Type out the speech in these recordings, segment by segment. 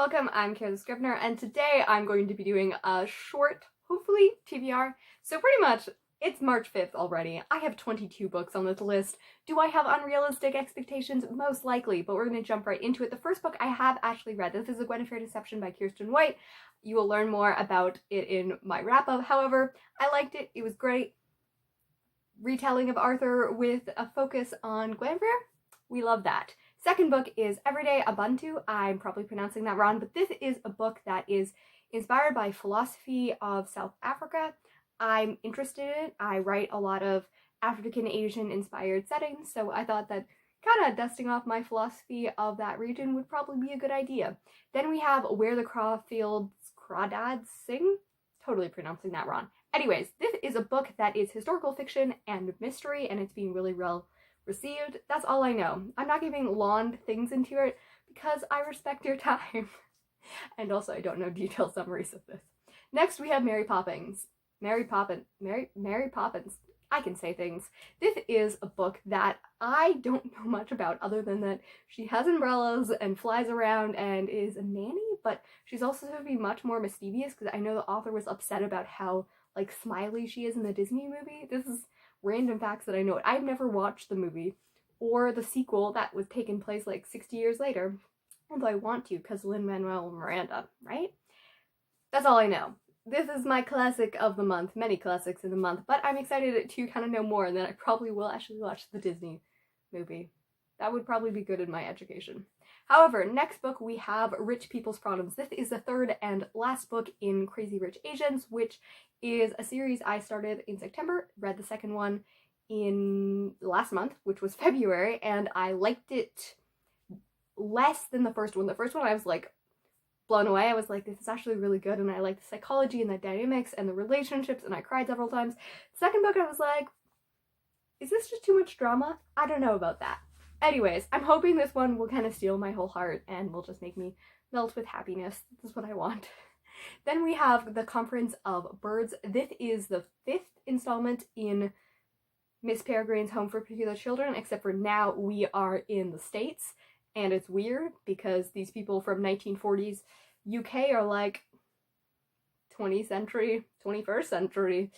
welcome. I'm Kara the Scrivener, and today I'm going to be doing a short, hopefully, TBR. So pretty much, it's March 5th already. I have 22 books on this list. Do I have unrealistic expectations? Most likely, but we're going to jump right into it. The first book I have actually read. This is A Gwen Fair Deception by Kirsten White. You will learn more about it in my wrap-up. However, I liked it. It was great. Retelling of Arthur with a focus on Gwen Fair. We love that. Second book is Everyday Ubuntu. I'm probably pronouncing that wrong, but this is a book that is inspired by philosophy of South Africa. I'm interested in it. I write a lot of African Asian inspired settings, so I thought that kind of dusting off my philosophy of that region would probably be a good idea. Then we have Where the Crawfields Crawdads Sing. Totally pronouncing that wrong. Anyways, this is a book that is historical fiction and mystery, and it's being really well received. That's all I know. I'm not giving long things into it because I respect your time. And also I don't know detailed summaries of this. Next we have Mary Poppins. Mary Poppins. I can say things. This is a book that I don't know much about other than that she has umbrellas and flies around and is a nanny, but she's also going to be much more mischievous because I know the author was upset about how like smiley she is in the Disney movie. This is random facts that I know. I've never watched the movie or the sequel that was taking place like 60 years later, although I want to because Lin-Manuel Miranda, right? That's all I know. This is my classic of the month, many classics in the month, but I'm excited to kind of know more, and then I probably will actually watch the Disney movie. That would probably be good in my education. However, next book we have Rich People's Problems. This is the third and last book in Crazy Rich Asians, which is a series I started in September, read the second one in last month, which was February, and I liked it less than the first one. The first one I was like blown away. I was like, this is actually really good, and I like the psychology and the dynamics and the relationships, and I cried several times. The second book I was like, is this just too much drama? I don't know about that. Anyways, I'm hoping this one will kind of steal my whole heart and will just make me melt with happiness. This is what I want. Then we have The Conference of Birds. This is the 5th installment in Miss Peregrine's Home for Peculiar Children, except for now we are in the States, and it's weird because these people from 1940s UK are like 20th century, 21st century.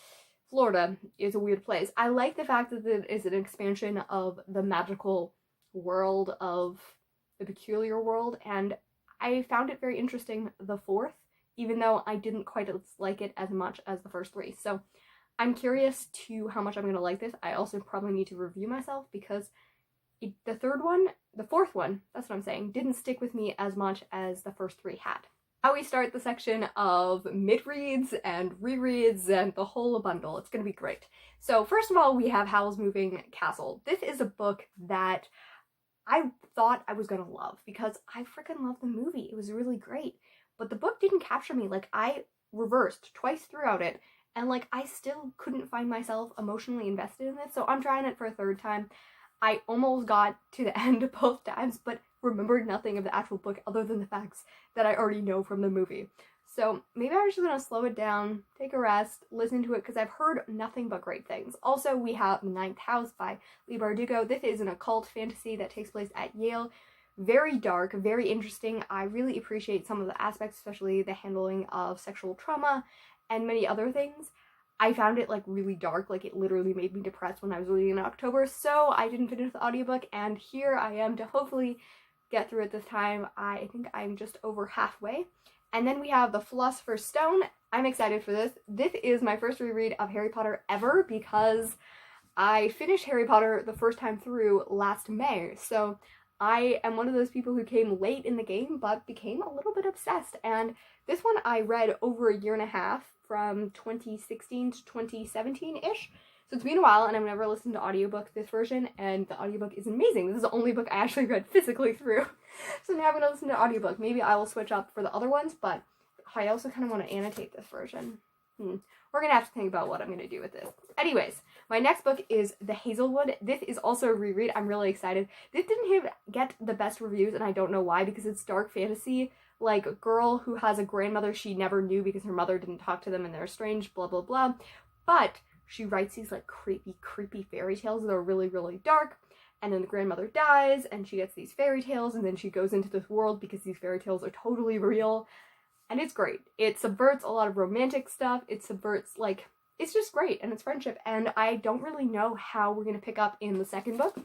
Florida is a weird place. I like the fact that it is an expansion of the magical world of the peculiar world, and I found it very interesting the 4th, even though I didn't quite like it as much as the first 3. So I'm curious to how much I'm going to like this. I also probably need to review myself because the 4th one, that's what I'm saying, didn't stick with me as much as the first 3 had. Now we start the section of mid-reads and rereads and the whole bundle. It's going to be great. So first of all, we have Howl's Moving Castle. This is a book that I thought I was going to love because I freaking love the movie. It was really great. But the book didn't capture me. Like, I reversed twice throughout it, and like I still couldn't find myself emotionally invested in it. So I'm trying it for a third time. I almost got to the end both times, but remembered nothing of the actual book other than the facts that I already know from the movie. So maybe I'm just gonna slow it down, take a rest, listen to it, because I've heard nothing but great things. Also, we have The Ninth House by Leigh Bardugo. This is an occult fantasy that takes place at Yale. Very dark, very interesting. I really appreciate some of the aspects, especially the handling of sexual trauma and many other things. I found it like really dark, like it literally made me depressed when I was reading in October, so I didn't finish the audiobook, and here I am to hopefully get through it this time. I think I'm just over halfway. And then we have The Philosopher's Stone. I'm excited for this. This is my first reread of Harry Potter ever because I finished Harry Potter the first time through last May, so I am one of those people who came late in the game but became a little bit obsessed, and this one I read over a year and a half from 2016 to 2017-ish. So it's been a while, and I've never listened to audiobook this version, and the audiobook is amazing. This is the only book I actually read physically through. So now I'm going to listen to audiobook. Maybe I will switch up for the other ones, but I also kind of want to annotate this version. We're going to have to think about what I'm going to do with this. Anyways, my next book is The Hazelwood. This is also a reread. I'm really excited. This didn't get the best reviews, and I don't know why, because it's dark fantasy. Like, a girl who has a grandmother she never knew because her mother didn't talk to them and they're estranged, blah, blah, blah. But she writes these, like, creepy fairy tales that are really, really dark. and then the grandmother dies, and she gets these fairy tales, and then she goes into this world because these fairy tales are totally real, and it's great. It subverts a lot of romantic stuff, it subverts, like, it's just great, and it's friendship, and I don't really know how we're gonna pick up in the second book,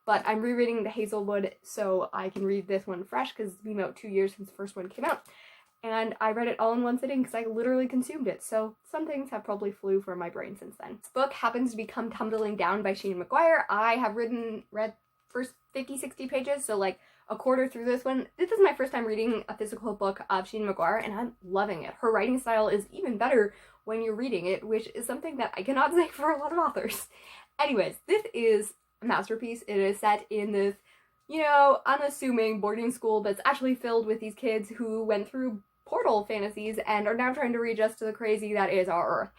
but I'm rereading The Hazelwood so I can read this one fresh, because it's been about 2 years since the first one came out. And I read it all in one sitting because I literally consumed it, so some things have probably flew from my brain since then. This book happens to be Come Tumbling Down by Sheena McGuire. I have read first 50-60 pages, so like a quarter through this one. This is my first time reading a physical book of Sheena McGuire, and I'm loving it. Her writing style is even better when you're reading it, which is something that I cannot say for a lot of authors. Anyways, this is a masterpiece. It is set in this, you know, unassuming boarding school that's actually filled with these kids who went through portal fantasies and are now trying to readjust to the crazy that is our Earth.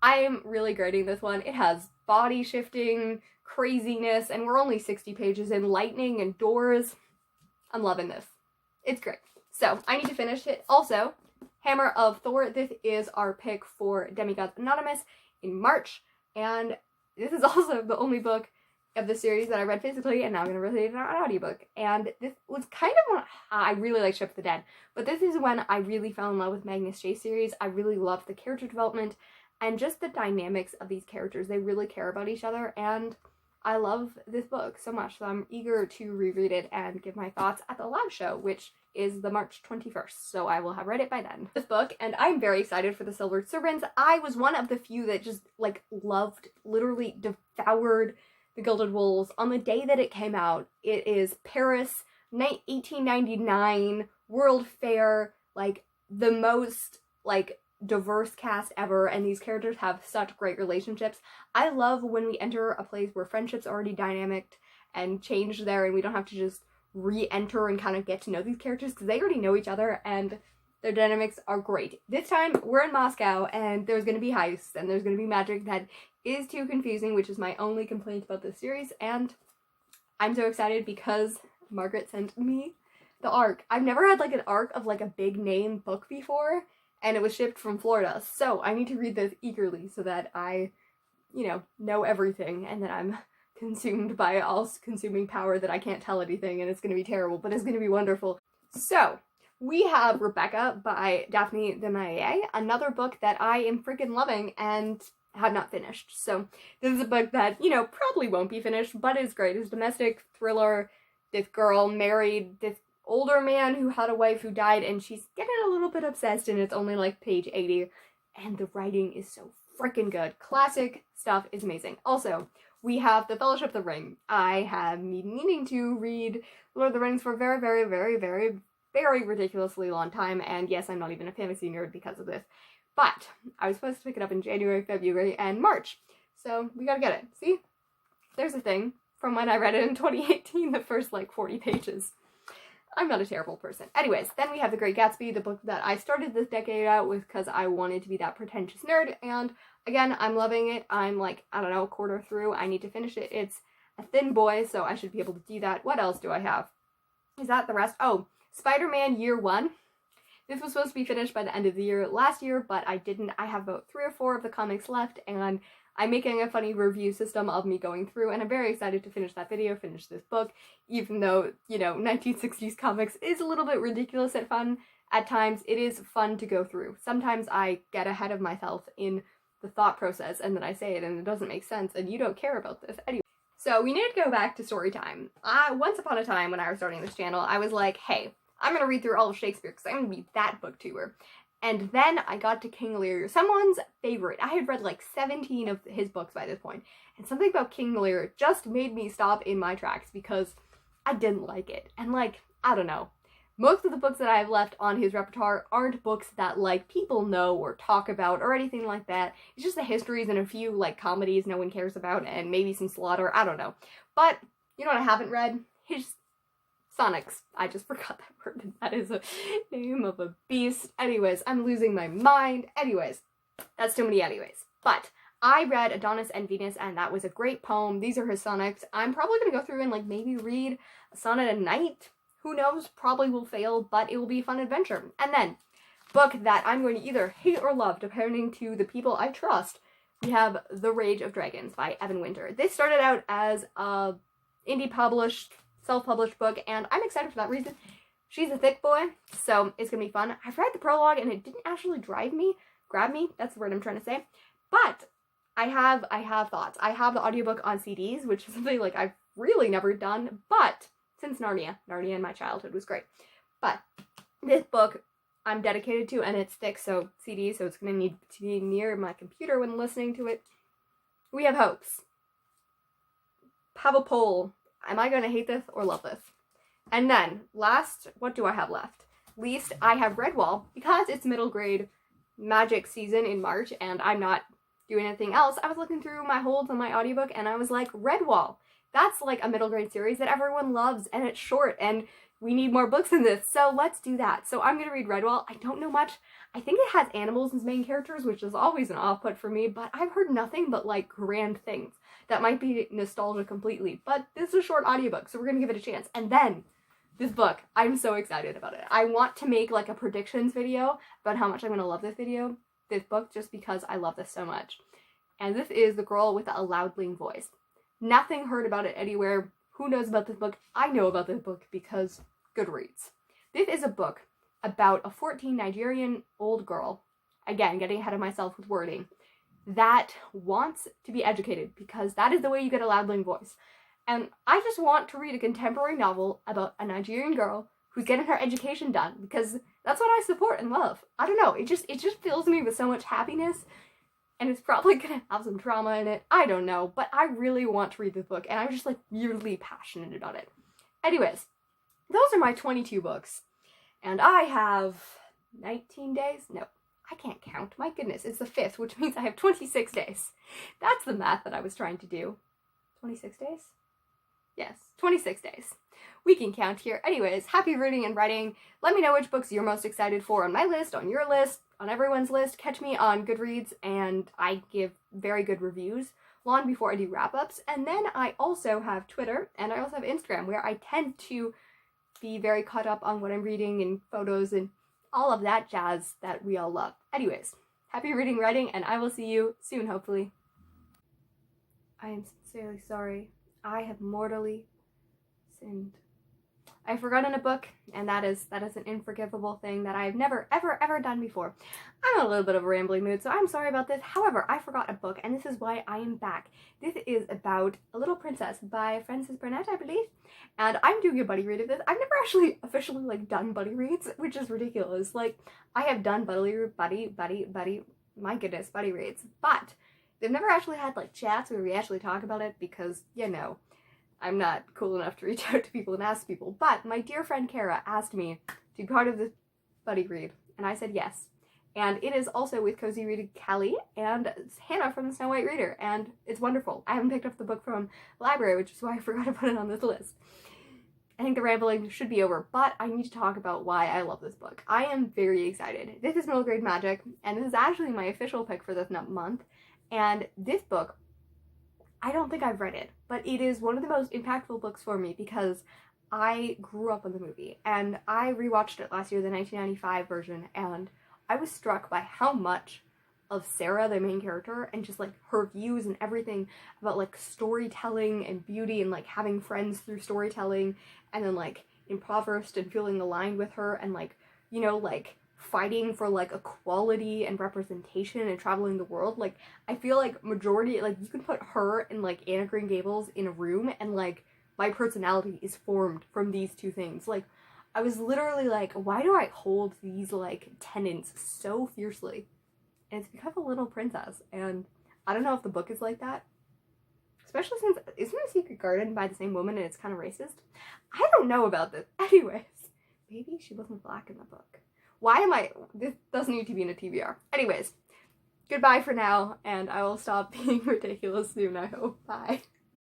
I am really grading this one. It has body shifting, craziness, and we're only 60 pages in, lightning and doors. I'm loving this. It's great. So, I need to finish it. Also, Hammer of Thor, this is our pick for Demigods Anonymous in March, and this is also the only book of the series that I read physically, and now I'm going to read it in an audiobook. And this was kind of when I really like Ship of the Dead, but this is when I really fell in love with Magnus Chase series. I really loved the character development and just the dynamics of these characters. They really care about each other, and I love this book so much, so I'm eager to reread it and give my thoughts at the live show, which is the March 21st, so I will have read it by then. This book, and I'm very excited for The Silver Serpents. I was one of the few that just, like, loved, literally devoured The Gilded Wolves on the day that it came out. It is Paris, 1899, World Fair, like, the most, like, diverse cast ever, and these characters have such great relationships. I love when we enter a place where friendship's already dynamic and changed there, and we don't have to just re-enter and kind of get to know these characters, because they already know each other, and their dynamics are great. This time, we're in Moscow, and there's going to be heists, and there's going to be magic that is too confusing, which is my only complaint about this series, and I'm so excited because Margaret sent me the ARC. I've never had, like, an ARC of, like, a big name book before, and it was shipped from Florida, so I need to read this eagerly so that I, you know everything, and that I'm consumed by all-consuming power that I can't tell anything, and it's going to be terrible, but it's going to be wonderful. So, we have Rebecca by Daphne du Maurier, another book that I am freaking loving and have not finished. So, this is a book that, you know, probably won't be finished, but is great. It's a domestic thriller. This girl married this older man who had a wife who died, and she's getting a little bit obsessed, and it's only like page 80, and the writing is so freaking good. Classic stuff is amazing. Also, we have The Fellowship of the Ring. I have been meaning to read Lord of the Rings for a very, very, very, very, very ridiculously long time, and yes, I'm not even a fantasy nerd because of this, but I was supposed to pick it up in January, February, and March, so we gotta get it. See? There's a thing from when I read it in 2018, the first, like, 40 pages. I'm not a terrible person. Anyways, then we have The Great Gatsby, the book that I started this decade out with because I wanted to be that pretentious nerd, and again, I'm loving it. I'm like, I don't know, a quarter through. I need to finish it. It's a thin boy, so I should be able to do that. What else do I have? Is that the rest? Oh, Spider-Man Year 1. This was supposed to be finished by the end of the year last year, but I didn't. I have about 3 or 4 of the comics left, and I'm making a funny review system of me going through, and I'm very excited to finish that video, finish this book, even though, you know, 1960s comics is a little bit ridiculous and fun at times. It is fun to go through. Sometimes I get ahead of myself in the thought process, and then I say it, and it doesn't make sense, and you don't care about this. Anyway, so we need to go back to story time. Once upon a time, when I was starting this channel, I was like, hey, I'm gonna read through all of Shakespeare, because I'm gonna be that booktuber. And then I got to King Lear, someone's favorite. I had read like 17 of his books by this point, and something about King Lear just made me stop in my tracks because I didn't like it. And like, I don't know. Most of the books that I have left on his repertoire aren't books that, like, people know or talk about or anything like that. It's just the histories and a few, like, comedies no one cares about and maybe some slaughter. I don't know. But, you know what I haven't read? His Sonics. I just forgot that word. That is a name of a beast. Anyways, I'm losing my mind. Anyways, that's too many anyways. But I read Adonis and Venus, and that was a great poem. These are his sonnets. I'm probably going to go through and, like, maybe read a sonnet a night. Who knows? Probably will fail, but it will be a fun adventure. And then, book that I'm going to either hate or love, depending to the people I trust, we have The Rage of Dragons by Evan Winter. This started out as a indie published, self-published book, and I'm excited for that reason. She's a thick boy, so it's gonna be fun. I've read the prologue and it didn't actually grab me, that's the word I'm trying to say. But I have thoughts. I have the audiobook on CDs, which is something like I've really never done, but since Narnia in my childhood was great. But this book I'm dedicated to, and it's thick, so CD, so it's gonna need to be near my computer when listening to it. We have hopes. Have a poll. Am I gonna hate this or love this? And then, last, what do I have left? Least, I have Redwall, because it's middle grade magic season in March, and I'm not doing anything else. I was looking through my holds on my audiobook, and I was like, Redwall, that's like a middle grade series that everyone loves, and it's short, and we need more books in this, so let's do that. So I'm gonna read Redwall. I don't know much. I think it has animals as main characters, which is always an off-put for me, but I've heard nothing but like grand things. That might be nostalgia completely, but this is a short audiobook, so we're gonna give it a chance. And then, this book, I'm so excited about it. I want to make like a predictions video about how much I'm gonna love this book, just because I love this so much. And this is The Girl with the Loudling Voice. Nothing heard about it anywhere. Who knows about this book? I know about this book because Goodreads. This is a book about a 14 Nigerian old girl, again, getting ahead of myself with wording, that wants to be educated because that is the way you get a loudling voice. And I just want to read a contemporary novel about a Nigerian girl who's getting her education done because that's what I support and love. I don't know, it just fills me with so much happiness, and it's probably gonna have some trauma in it. I don't know, but I really want to read this book, and I'm just like weirdly passionate about it. Anyways, those are my 22 books. And I have 19 days? No, I can't count. My goodness, it's the 5th, which means I have 26 days. That's the math that I was trying to do. 26 days? Yes, 26 days. We can count here. Anyways, happy reading and writing. Let me know which books you're most excited for on my list, on your list, on everyone's list. Catch me on Goodreads, and I give very good reviews long before I do wrap-ups. And then I also have Twitter, and I also have Instagram, where I tend to be very caught up on what I'm reading and photos and all of that jazz that we all love. Anyways, happy reading, writing, and I will see you soon, hopefully. I am sincerely sorry. I have mortally sinned. I've forgotten a book, and that is an unforgivable thing that I've never, ever done before. I'm in a little bit of a rambling mood, so I'm sorry about this. However, I forgot a book, and this is why I am back. This is about A Little Princess by Frances Burnett, I believe, and I'm doing a buddy read of this. I've never actually officially, done buddy reads, which is ridiculous. I have done buddy reads, but they've never actually had, chats where we actually talk about it because, I'm not cool enough to reach out to people and ask people, but my dear friend Kara asked me to be part of this buddy read, and I said yes. And it is also with Cozy Read Callie and Hannah from the Snow White Reader, and it's wonderful. I haven't picked up the book from the library, which is why I forgot to put it on this list. I think the rambling should be over, but I need to talk about why I love this book. I am very excited. This is Middle Grade Magic, and this is actually my official pick for this month, and this book, I don't think I've read it, but it is one of the most impactful books for me because I grew up on the movie, and I rewatched it last year, the 1995 version, and I was struck by how much of Sarah, the main character, and just her views and everything about storytelling and beauty and having friends through storytelling, and then impoverished and feeling aligned with her, and fighting for equality and representation and traveling the world. I feel majority, you can put her and Anna Green Gables in a room, and my personality is formed from these two things. I was literally why do I hold these tenets so fiercely? And it's because of Little Princess, and I don't know if the book is like that, especially since isn't A Secret Garden by the same woman and it's kind of racist? I don't know about this. Anyways, maybe she wasn't black in the book. This doesn't need to be in a TBR. Anyways, goodbye for now, and I will stop being ridiculous soon, I hope. Bye.